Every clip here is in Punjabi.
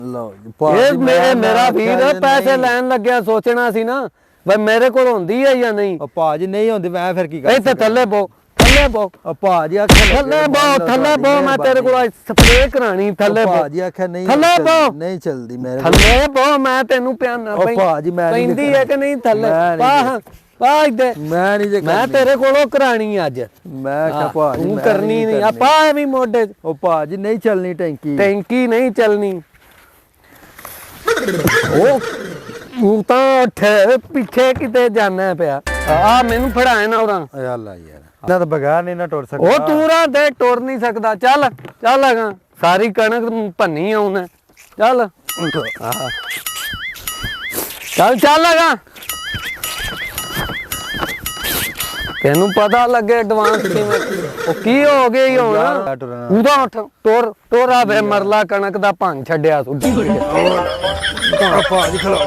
मेरा वीर पैसे लैन लग्या सोचना सी ना भाई मेरे को होंदी है या नहीं भाजी नहीं होंदी मैं फिर की कर इत्थे थल्ले बो थल्ले बो भाजी थल्ले बो मैं तेरे को स्प्रे करानी थल्ले बो भाजी आखे नहीं थल्ले बो नहीं चलदी मेरे थल्ले बो मैं तेनू प्याना भाजी मैं पैंदी है कि नहीं थल्ले मैं तेरे कोलों करानी अज मैं भाजी तू करनी नहीं पा भी मोढे भाजी नहीं चलनी टैंकी टैंकी नहीं चलनी तू पिछे किते जाना पिया आ मैनू फड़ाए ना उरा ना तो बगैर नहीं ना टुर सकदा ओ तूरा दे टुर नहीं सकदा चल चल अगा सारी कणक भन्नी आउना चल चल चल अगा तेनू पता लगे एडवांस किवें ओ की हो गई होना उदा उठ टोर टोरा वे मरला कणक दा भंग छड्या सुड्डी भाजी खलो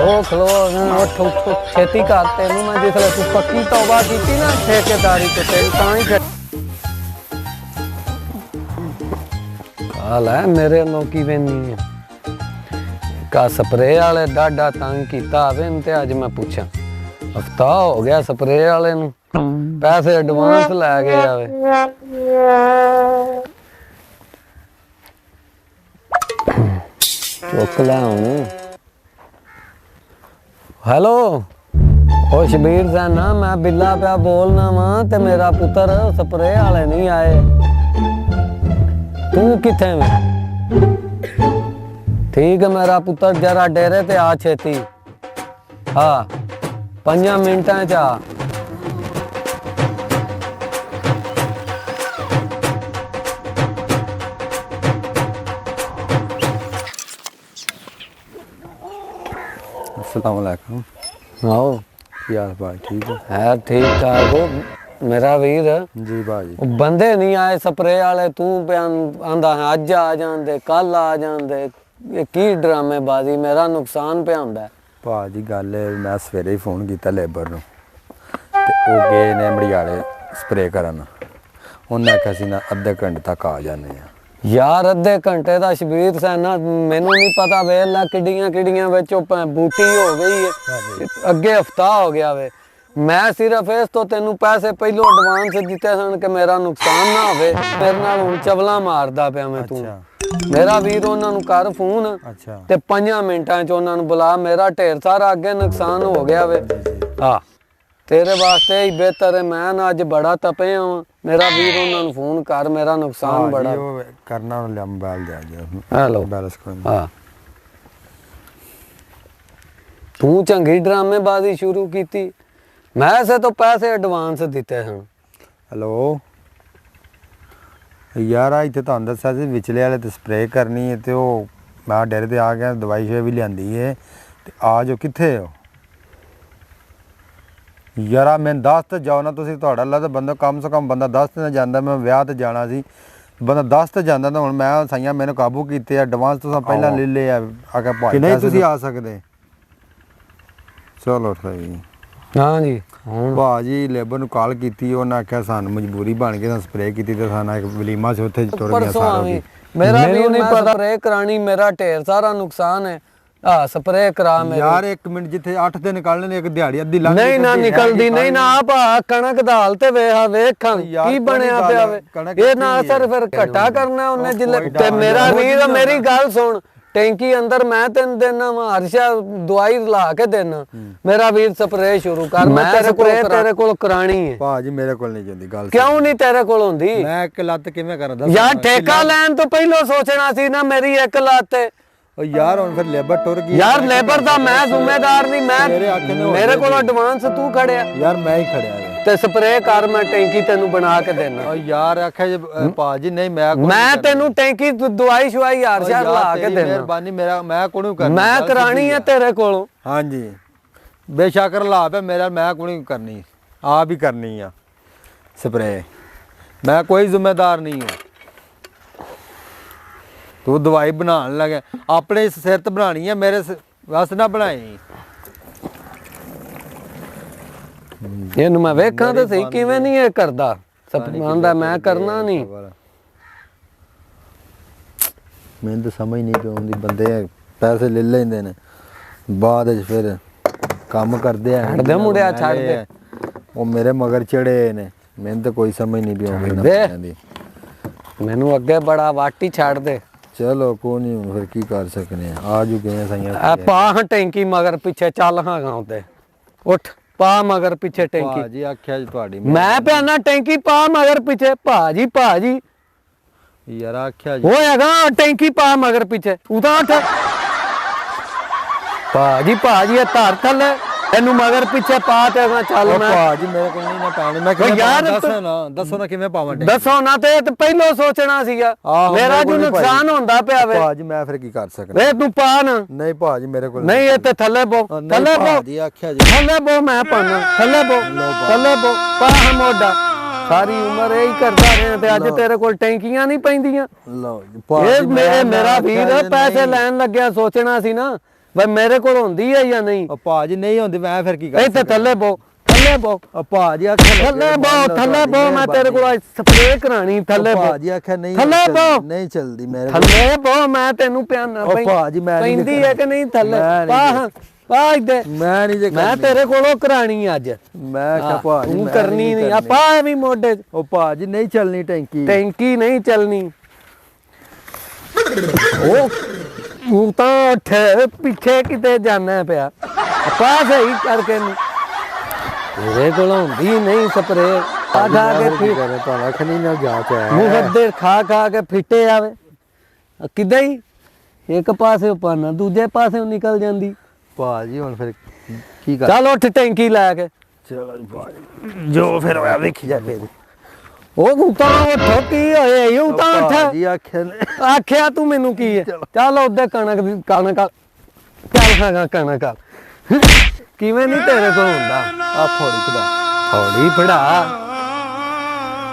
उठ उठ छेती कर तेनू मैं जिसले तू पक्की तौबा कीती ना ठेकेदारी ते तेरी तां ही हाल है मेरे नो किवें नहीं का स्प्रे वाले डाडा तंग कीता आवे ते अज मैं पूछा हफ्ता हो गया स्प्रे वाले नू पैसे एडवांस लै गए आवे चुक लै हुण हेलो ओ शबीर सैना मैं बिल्ला पिया बोलना वा ते मेरा पुत्र स्प्रे वाले नहीं आए तू किथे में ठीक है मेरा पुत्र जरा डेरे ते आ छेती हाँ 5 मिनटां च आ अस्सलाम वालेकुम आओ यार भाई ठीक है ठीक ठाक हो मेरा वीर जी भाजी बंदे नहीं आए स्प्रे वाले तू आंदा है अज आ जांदे कल आ जांदे ये की ड्रामेबाजी मेरा नुकसान पे आंदा भाजी गल मैं सवेरे ही फोन किया लेबर नूं ते ओह गए ने मड़ियाले स्प्रे करन उन्हें आख्या सी ना अद्धे घंटे तक आ जाने यार अद्धे घंटे का शबीर सैना मैनू नहीं पता वेला किड्डियां किड्डियां विच बूटी हो गई है अगे हफ्ता हो गया वे मैं सिर्फ इस तो तेनू पैसे पहलों एडवांस दिते सन कि मेरा नुकसान ना होवे मेरे नाल हुण चवला मारदा पिया मैं तू मेरा वीर उन्हां नूं कर फोन ते 5 मिनटां च उन्हां नूं बुला मेरा ढेर सारा अगे नुकसान हो गया वे हाँ तेरे वास्ते ही बेहतर है मैं ना अज बड़ा तपे हाँ मेरा वीर उन्हां नूं फोन कर मेरा नुकसान बड़ा करना मोबाइल दे हेलो हाँ तू चंगी ड्रामेबाजी शुरू की मैं से तो पैसे एडवांस दिते हैं हेलो यार इतने तो दसा विचले वाले तो स्प्रे करनी है तो मैं डेरे ते आ गया दवाई शवाई भी लियांदी है ते आ जो कित्थे हो यार मैं 10 तो जाओ ना तुसीं तुहाडा अल्लाह तो बंदा कम से कम बंदा 10 तो जांदा मैं विआह ते जाना सी बंदा 10 तो जांदा तो हुण मैं साइयां मैनूं काबू कीते एडवांस तुसां पहलां ले लिया आके भाई नहीं तुसीं आ सकदे चलो सही हाँ जी भाजी लेबर नूं कॉल कीती उन्हें आख्या सानूं मजबूरी बन गई स्प्रे कीती ते साना एक वलीमा से उत्थे टुर गया सारा मेरा भी नहीं पता स्प्रे करानी मेरा ढेर सारा नुकसान है हाँ स्प्रे करा मेरे यार 1 मिनट जिथे 8 दिन निकालने एक दिहाड़ी अद्धी लंघ नहीं ना निकलदी नहीं ना आप कणक दा हाल ते वेखां की बनया पिया वे ये ना असर फिर घटा करना उन्हें जिले ते मेरा वीर मेरी गल सुन टैंकी अंदर मैं तेन देना हर्षा दवाई ला के देना मेरा वीर स्प्रे शुरू कर मैं तेरे कोल करानी है भाजी मेरे कोल नहीं जंदी गल क्यों नहीं तेरे कोल होंदी मैं एक लत किवें करदा यार ठेका लैन तो पहलो सोचना सी ना मेरी एक लत यार हुण फिर लेबर टुर गई यार लेबर दा मैं जिम्मेदार नहीं मैं मेरे कोल एडवांस तू खड़िया यार मैं ही खड़िया ते स्प्रे कर मैं टैंकी तेनू बना के देना यार आखे भाजी नहीं मैं तेनू टैंकी दवाई शवाई यार ला के देना मेहरबानी मेरा मैं कोणू करनी मैं करानी है तेरे कोलों हां जी बेशक ला पे मेरा मैं कोणू करनी आप ही करनी है स्प्रे मैं कोई जिम्मेदार नहीं हूं तू दवाई बनाने लगे अपने सिर ते बनानी है मेरे वास्ते ना बनाई ਇਹਨੂੰ मैं वेखा तो सही किवें नहीं है करदा सब आंदा मैं करना नहीं ਮੈਨੂੰ ਤਾਂ ਸਮਝ ਨਹੀਂ ਪਈ ਆਉਂਦੀ ਬੰਦੇ ਪੈਸੇ ਲੈ ਲੈਂਦੇ ਨੇ ਬਾਅਦ ਵਿੱਚ ਫਿਰ ਕੰਮ ਕਰਦੇ ਆ ਛੱਡ ਦੇ ਮੁੰਡਿਆ, ਛੱਡ ਦੇ। ਉਹ ਮੇਰੇ ਮਗਰ ਚੜੇ ਨੇ ਮੈਨੂੰ ਤਾਂ ਕੋਈ ਸਮਝ ਨਹੀਂ ਪਈ ਆਉਂਦੀ ਇਹਨਾਂ ਦੇ। ਬੰਦਿਆਂ ਦੀ। ਮੈਨੂੰ ਅੱਗੇ ਬੜਾ ਵਾਟੀ ਛੱਡ ਦੇ। ਚਲੋ ਕੋਈ ਨਹੀਂ ਹੁਣ ਫਿਰ ਕੀ ਕਰ ਸਕਨੇ ਆ ਜੂ ਗਏ ਆ ਸਾਈਆਂ ਪਾ ਹਾਂ ਟੈਂਕੀ ਮਗਰ ਪਿੱਛੇ ਚੱਲ ਹਾਂ ਗਾਉਂ ਤੇ ਉੱਠ ਪਾ ਮਗਰ ਪਿੱਛੇ ਟੈਂਕੀ। ਭਾਜੀ ਆਖਿਆ ਜੀ ਤੁਹਾਡੀ ਮੈਂ ਪਿਆਨਾ ਟੈਂਕੀ ਪਾ ਮਗਰ ਪਿੱਛੇ ਭਾਜੀ ਯਾਰ ਆਖਿਆ ਜੀ ਹੋਏਗਾ ਟੈਂਕੀ ਪਾ ਮਗਰ ਪਿੱਛੇ ਉਤਾਂ ਉੱਠ ਭਾਜੀ ਇਹ ਧਰ ਥੱਲੇ ਇਹਨੂੰ ਮਗਰ ਪਿੱਛੇ ਪਾ ਤੇ ਅਗਾਂ ਚੱਲ ਉਹ ਮੈਂ ਭਾਜੀ ਮੇਰੇ ਕੋਲ ਨਹੀਂ ਨਾ ਪਾਣੀ ਮੈਂ ਉਹ ਯਾਰ ਦੱਸੋ ਨਾ ਕਿਵੇਂ ਪਾਵਾਂ ਦੱਸੋ ਨਾ ਤੇ ਪਹਿਲਾਂ ਸੋਚਣਾ ਸੀਗਾ ਆਹੋ, ਮੇਰਾ ਮੇਰੇ ਜੋ ਕੋਲ ਨੀ ਨੁਕਸਾਨ ਹੁੰਦਾ ਪਿਆ ਵੇ ਭਾਜੀ ਮੈਂ ਫਿਰ ਕੀ ਕਰ ਸਕਦਾ ਵੇ ਤੂੰ ਪਾ ਨਾ ਨਹੀਂ ਭਾਜੀ ਮੇਰੇ ਕੋਲ ਨਹੀਂ ਇਹ ਤੇ ਥੱਲੇ ਬੋ ਥੱਲੇ ਬੋ ਭਾਜੀ ਆਖਿਆ ਜੀ ਥੱਲੇ ਬੋ ਮੈਂ ਪਾਣਾ ਥੱਲੇ ਬੋ ਪਾ ਹਾਂ ਮੋਢਾ ਸਾਰੀ ਉਮਰ ਇਹੀ ਕਰਦਾ ਰਿਹਾ ਤੇ ਅੱਜ ਤੇਰੇ ਕੋਲ ਟੈਂਕੀਆਂ ਨਹੀਂ ਪੈਂਦੀਆਂ ਲਓ ਜੀ ਇਹ ਮੇਰਾ ਵੀਰ ਪੈਸੇ ਲੈਣ ਲੱਗਿਆ ਸੋਚਣਾ ਸੀ ਨਾ ਬਈ ਮੇਰੇ ਕੋਲ ਹੁੰਦੀ ਹੈ ਜਾਂ ਨਹੀਂ ਉਹ ਭਾਜੀ ਨਹੀਂ ਹੁੰਦੀ ਮੈਂ ਫਿਰ ਕੀ ਕਰ ਇੱਥੇ ਥੱਲੇ ਬੋ ਉਹ ਭਾਜੀ ਆਖਿਆ ਥੱਲੇ ਬੋ ਮੈਂ ਤੇਰੇ ਕੋਲ ਸਪਰੇਅ ਕਰਾਣੀ ਥੱਲੇ ਬੋ ਭਾਜੀ ਆਖਿਆ ਨਹੀਂ ਥੱਲੇ ਬੋ ਨਹੀਂ ਚੱਲਦੀ ਮੇਰੇ ਥੱਲੇ ਬੋ ਮੈਂ ਤੈਨੂੰ ਪਿਆਨਾ ਉਹ ਭਾਜੀ ਮੈਂ ਨਹੀਂ ਪੈਂਦੀ ਹੈ ਕਿ ਨਹੀਂ ਥੱਲੇ ਪਾ ਇੱਥੇ ਮੈਂ ਨਹੀਂ ਜੇ ਮੈਂ ਤੇਰੇ ਕੋਲੋਂ ਕਰਾਣੀ ਅੱਜ ਮੈਂ ਕਿਹਾ ਭਾਜੀ ਤੂੰ ਕਰਨੀ ਨਹੀਂ ਆ ਪਾ ਵੀ ਮੋਢੇ ਉਹ ਭਾਜੀ ਨਹੀਂ ਚੱਲਣੀ ਟੈਂਕੀ ਨਹੀਂ ਚੱਲਣੀ ਉਹ ਤਾਂ ਪਿੱਛੇ ਕਿਤੇ ਜਾਣਾ ਪਿਆ ਪਾ ਸਹੀ ਕਰਕੇ ਨਹੀਂ ਤੇਰੇ ਕੋਲ ਹੁੰਦੀ ਨਹੀਂ ਸਪਰੇ ਖਾ ਕੇ ਫਿਰ ਭਾਣਾ ਖਣੀ ਨਾਲ ਜਾ ਕੇ ਆਇਆ ਮੂੰਹ ਦੇ ਖਾ ਕੇ ਫਿੱਟੇ ਆਵੇ ਕਿੱਦਾਂ ਹੀ ਇੱਕ ਪਾਸੇ ਪਾਣਾ ਦੂਜੇ ਪਾਸੇ ਨਿਕਲ ਜਾਂਦੀ ਭਾਜੀ ਹੁਣ ਫਿਰ ਕੀ ਕਰ ਚੱਲ ਉੱਠ ਟੈਂਕੀ ਲੈ ਕੇ ਚਲੋ ਭਾਜੀ ਜੋ ਫਿਰ ਹੋਇਆ ਵੇਖੀ ਜਾ ਫੇਰ ਉਹ ਤਾਂ ਠੋਕੀ ਹੋਏ ਯੂ ਤਾਂ ਭਾਜੀ ਆਖਿਆ ਤੂੰ ਮੈਨੂੰ ਕੀ ਹੈ ਚੱਲ ਉਹਦੇ ਕਣਕ ਚੱਲ ਹੈਗਾ ਕਣਕ ਕਿਵੇਂ ਨਹੀਂ ਤੇਰੇ ਕੋਲ ਹੁੰਦਾ ਆ ਥੋੜੀ ਫੜਾ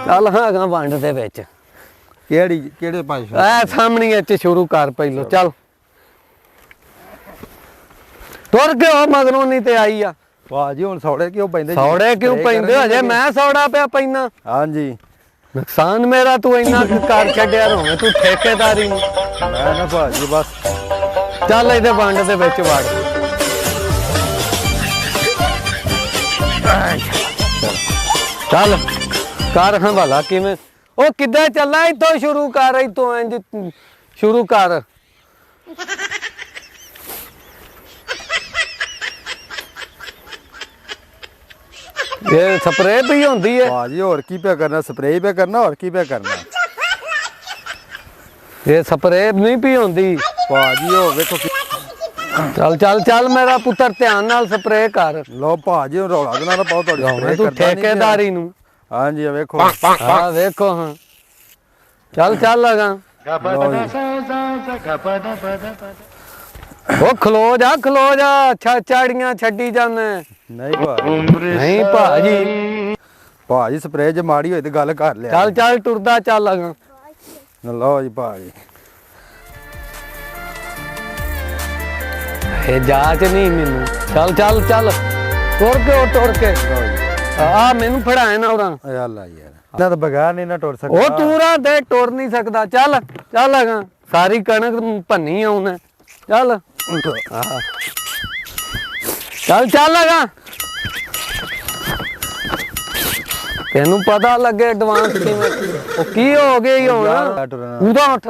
ਚੱਲ ਹੈਗਾ ਵੰਡ ਦੇ ਵਿੱਚ ਕਿਹੜੇ ਪਾਸੇ ਐ ਸਾਹਮਣੇ ਚ ਸ਼ੁਰੂ ਕਰ ਪਹਿਲੋ ਚੱਲ ਤੁਰ ਕੇ ਉਹ ਮਗਰੋਂ ਨਹੀਂ ਤੇ ਆਈ ਆ ਭਾਜੀ ਹੁਣ ਸੌੜੇ ਕਿਉਂ ਪੈਂਦੇ ਸੌੜੇ ਕਿਉਂ ਪੈਂਦੇ ਹਜੇ ਮੈਂ ਸੌੜਾ ਪਿਆ ਪੈਣਾ ਹਾਂਜੀ ਨੁਕਸਾਨ ਮੇਰਾ ਤੂੰ ਇੰਨਾ ਕਰ ਛੱਡਿਆ ਰੋਵੇਂ ਤੂੰ ਠੇਕੇਦਾਰੀ ਨੂੰ ਮੈਂ ਨਾ ਭਾਜੀ ਬਸ ਚੱਲ ਇਹਦੇ ਵੰਡ ਦੇ ਵਿੱਚ ਵੜ ਚੱਲ ਕਰ ਹਾਂ ਭਲਾ ਕਿਵੇਂ ਉਹ ਕਿੱਦਾਂ ਚੱਲਾ ਇੱਥੋਂ ਸ਼ੁਰੂ ਕਰ ਇੱਥੋਂ ਇੰਜ ਸ਼ੁਰੂ ਕਰ ਇਹ ਸਪਰੇਅ ਵੀ ਹੁੰਦੀ ਹੈ ਭਾਜੀ ਹੋਰ ਕੀ ਪਿਆ ਕਰਨਾ ਸਪਰੇਅ ਪਿਆ ਕਰਨਾ ਹੋਰ ਕੀ ਪਿਆ ਕਰਨਾ ਇਹ ਸਪਰੇਅ ਨਹੀਂ ਪੀ ਹੁੰਦੀ ਭਾਜੀ ਉਹ ਵੇਖੋ ਚੱਲ ਮੇਰਾ ਪੁੱਤਰ ਧਿਆਨ ਨਾਲ ਸਪਰੇਅ ਕਰ ਲੋ ਭਾਜੀ ਹੁਣ ਰੌਲਾ ਦੇ ਨਾਲ ਪਾਓ ਤੁਹਾਡੀ ਮੈਂ ਤੂੰ ਠੇਕੇਦਾਰੀ ਨੂੰ ਹਾਂਜੀ ਵੇਖੋ ਹਾਂ ਵੇਖੋ ਹਾਂ ਚੱਲ ਲਗਾ ਉਹ ਖਲੋ ਜਾ ਅੱਛਾ ਚਾੜੀਆਂ ਛੱਡੀ ਜਾਂਦੇ ਨਹੀਂ ਭਾਜੀ ਸਪਰੇਅ ਜੇ ਮਾੜੀ ਹੋਈ ਤੇ ਗੱਲ ਕਰ ਲਿਆ ਚੱਲ ਟੁਰਦਾ ਚੱਲ ਲਗਾ ਲਓ ਜੀ ਭਾਜੀ ਇਹ ਜਾਚ ਨਹੀਂ ਮੈਨੂੰ ਚੱਲ ਤੁਰ ਕੇ ਆ ਮੈਨੂੰ ਫੜਾਏ ਨਾ ਉਰਾਂ ਯਾਰ ਇਹਨਾਂ ਤਾਂ ਬਗੈਰ ਨਹੀਂ ਨਾ ਟੁਰ ਸਕਦਾ ਉਹ ਤੂਰਾ ਦੇ ਟੁਰ ਨਹੀਂ ਸਕਦਾ ਚੱਲ ਲਗਾ ਸਾਰੀ ਕਣਕ ਭੰਨੀ ਆਉਣਾ ਚੱਲ ਲਗਾ ਤੈਨੂੰ ਪਤਾ ਲੱਗੇ ਐਡਵਾਂਸ ਕਿਵੇਂ ਉਹ ਕੀ ਹੋ ਗਈ ਹੁਣ ਉਹਦਾ ਉੱਠ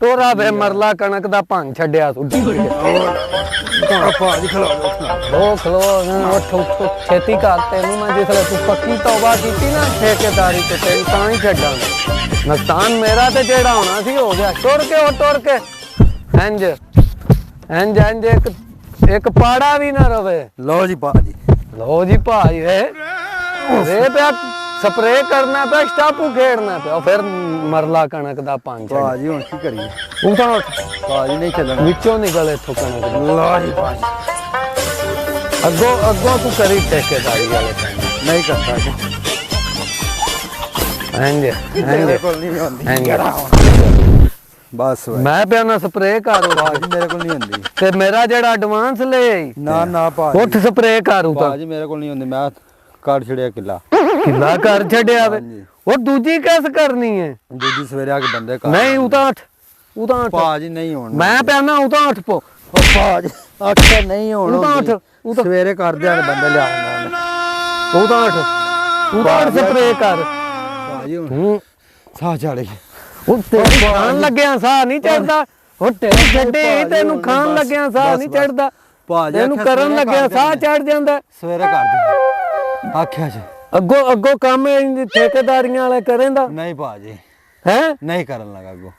ਟੋਰ ਆ ਵੇ ਮਰਲਾ ਕਣਕ ਦਾ ਭੰਨ ਛੱਡਿਆ ਸੁੱਡੀ ਭਾਜੀ ਖਲੋ ਉੱਠ ਛੇਤੀ ਕਰ ਤੈਨੂੰ ਮੈਂ ਜਿਸਲੇ ਤੂੰ ਪੱਕੀ ਤੌਬਾ ਕੀਤੀ ਨਾ ਠੇਕੇਦਾਰੀ ਤੇ ਤੈਨੂੰ ਤਾਂ ਹੀ ਛੱਡਾਂਗਾ ਨੁਕਸਾਨ ਮੇਰਾ ਤੇ ਜਿਹੜਾ ਹੋਣਾ ਸੀ ਹੋ ਗਿਆ ਟੁਰ ਕੇ ਇੰਜ ਇੱਕ ਪਾੜਾ ਵੀ ਨਾ ਰਵੇ ਲਓ ਜੀ ਭਾਜੀ ਵੇ ਪਿਆ ਸਪਰੇਅ ਕਰਨਾ ਪਿਆ ਸਟਾਪੂ ਖੇਡਣਾ ਪਿਆ ਫਿਰ ਮਰਲਾ ਕਣਕ ਦਾ ਪੰਜ ਭਾਜੀ ਹੁਣ ਕੀ ਕਰੀਏ ਉਹ ਤਾਂ ਭਾਜੀ ਨਹੀਂ ਚੱਲਣਾ ਵਿੱਚੋਂ ਨਿਕਲ ਇੱਥੋਂ ਕਣਕ ਲਓ ਜੀ ਭਾਜੀ ਅੱਗੋਂ ਤੂੰ ਕਰੀ ਠੇਕੇਦਾਰੀ ਵਾਲੇ ਕੰਮ ਨਹੀਂ ਕਰਦਾ ਮੇਰੇ ਕੋਲ ਨਹੀਂ ਹੁੰਦੀ ਬਸ ਮੈਂ ਪਿਆ ਨਾ ਸਪਰੇਅ ਕਰ ਭਾਜੀ ਮੇਰੇ ਕੋਲ ਨਹੀਂ ਹੁੰਦੀ ਤੇ ਮੇਰਾ ਜਿਹੜਾ ਐਡਵਾਂਸ ਲੈ ਨਾ ਭਾਜੀ ਉੱਠ ਸਪਰੇਅ ਕਰ ਭਾਜੀ ਮੇਰੇ ਕੋਲ ਨਹੀਂ ਹੁੰਦੀ ਮੈਂ ਕੱਢ ਛੜਿਆ ਕਿੱਲਾ ਕਰ ਛੱਡਿਆ ਵੇ ਉਹ ਦੂਜੀ ਕਿਸ ਕਰਨੀ ਹੈ ਦੂਜੀ ਸਵੇਰੇ ਆ ਕੇ ਬੰਦੇ ਨਹੀਂ ਉਹ ਤਾਂ ਉਤਾਂ ਉੱਠ ਭਾਜੀ ਨਹੀਂ ਹੋਣ ਮੈਂ ਪੈਣਾ ਉਤਾਂ ਉੱਠ ਪੋ ਉਹ ਭਾਜੀ ਅੱਖ ਨਹੀਂ ਹੋਣ ਉਤਾਂ ਉੱਠ ਹੁੰਦੀ। ਸਵੇਰੇ ਕਰਦੇ ਆ ਬੰਦੇ ਲਿਆਉਂਦਾ ਉਤਾਂ ਉੱਠ ਸਪਰੇ ਕਰ ਭਾਜੀ ਹੁਣ ਹੂੰ ਸਾਹ ਚੜ ਗਿਆ ਉਹ ਤੇਰੀ ਖਾਣ ਲੱਗਿਆ ਸਾਹ ਨਹੀਂ ਚੜਦਾ ਉਹ ਢਿੱਡ ਛੱਡੇ ਤੈਨੂੰ ਖਾਣ ਲੱਗਿਆ ਸਾਹ ਨਹੀਂ ਚੜਦਾ ਭਾਜੀ ਤੈਨੂੰ ਕਰਨ ਲੱਗਿਆ ਸਾਹ ਚੜ ਜਾਂਦਾ ਸਵੇਰੇ ਕਰਦੇ ਆਖਿਆ ਜੀ ਅੱਗੋਂ ਕੰਮ ਇੰਜ ਠੇਕੇਦਾਰੀਆਂ ਵਾਲੇ ਕਰੇਂਦਾ ਨਹੀਂ ਭਾਜੀ ਹੈ ਨਹੀਂ ਕਰਨ ਲੱਗਾ ਅੱਗੋਂ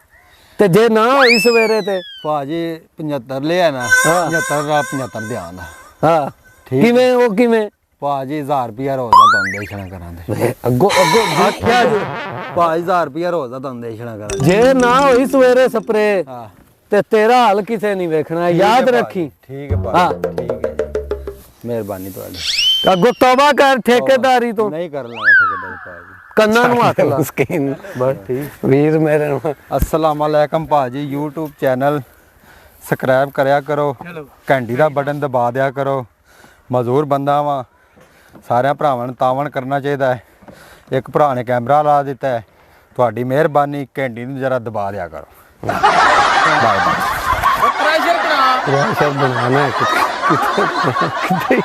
ਤੇ ਜੇ ਨਾ ਹੋਈ ਸਵੇਰੇ ਤੇ ਭਾਜੀ 75 ਲਿਆ ਨਾ ਹਾਂ। 75 ਦਾ 75 ਧਿਆਨ ਦਾ ਹਾਂ ਠੀਕ। ਕਿਵੇਂ ਉਹ ਕਿਵੇਂ ਭਾਜੀ 1000 ਰੁਪਿਆ ਰੋਜ਼ ਦਾ ਤੁਹਾਨੂੰ ਦੇਖਣਾ ਕਰਾਂਦੇ ਅੱਗੋਂ ਆਖਿਆ ਜੀ ਭਾਜੀ 1000 ਰੁਪਿਆ ਰੋਜ਼ ਦਾ ਤੁਹਾਨੂੰ ਦੇਖਣਾ ਕਰਾਂਦੇ ਜੇ ਨਾ ਹੋਈ ਸਵੇਰੇ ਸਪਰੇ ਹਾਂ ਤੇ ਤੇਰਾ ਹਾਲ ਕਿਸੇ ਨਹੀਂ ਵੇਖਣਾ ਯਾਦ ਰੱਖੀ ਠੀਕ ਹੈ ਹਾਂ। ਭਾਜੀ ਠੀਕ ਹੈ ਜੀ ਮਿਹਰਬਾਨੀ ਤੁਹਾਡੀ ਅੱਗੋਂ ਤੌਬਾ ਕਰ ਠੇਕੇਦਾਰੀ ਤੋਂ ਨਹੀਂ ਕਰ ਲਾਂਗਾ ਠੇਕੇਦਾਰ ਭਾਜੀ ਕੰਨਾਂ ਨੂੰ ਹੱਥ ਲਾ ਸਕੀਨ ਬਸ ਠੀਕ ਵੀਰ ਮੇਰੇ ਨੂੰ अस्सलाम वालेकुम भाजी YouTube चैनल सब्सक्राइब करया करो घंटी ਦਾ ਬਟਨ ਦਬਾ ਦਿਆ ਕਰੋ ਮਜ਼ਦੂਰ ਬੰਦਾ ਵਾਂ ਸਾਰਿਆਂ ਭਰਾਵਾਂ ਨੂੰ ਤਾਵਨ ਕਰਨਾ ਚਾਹੀਦਾ ਹੈ ਇੱਕ ਭਰਾ ਨੇ ਕੈਮਰਾ ਲਾ ਦਿੱਤਾ ਹੈ ਤੁਹਾਡੀ ਮਿਹਰਬਾਨੀ ਘੰਟੀ ਨੂੰ ਜਰਾ ਦਬਾ ਦਿਆ ਕਰੋ ਬਾਏ ਬਾਏ ਪ੍ਰੈਸ਼ਰ ਬਣਾਣਾ ਕਿਤੇ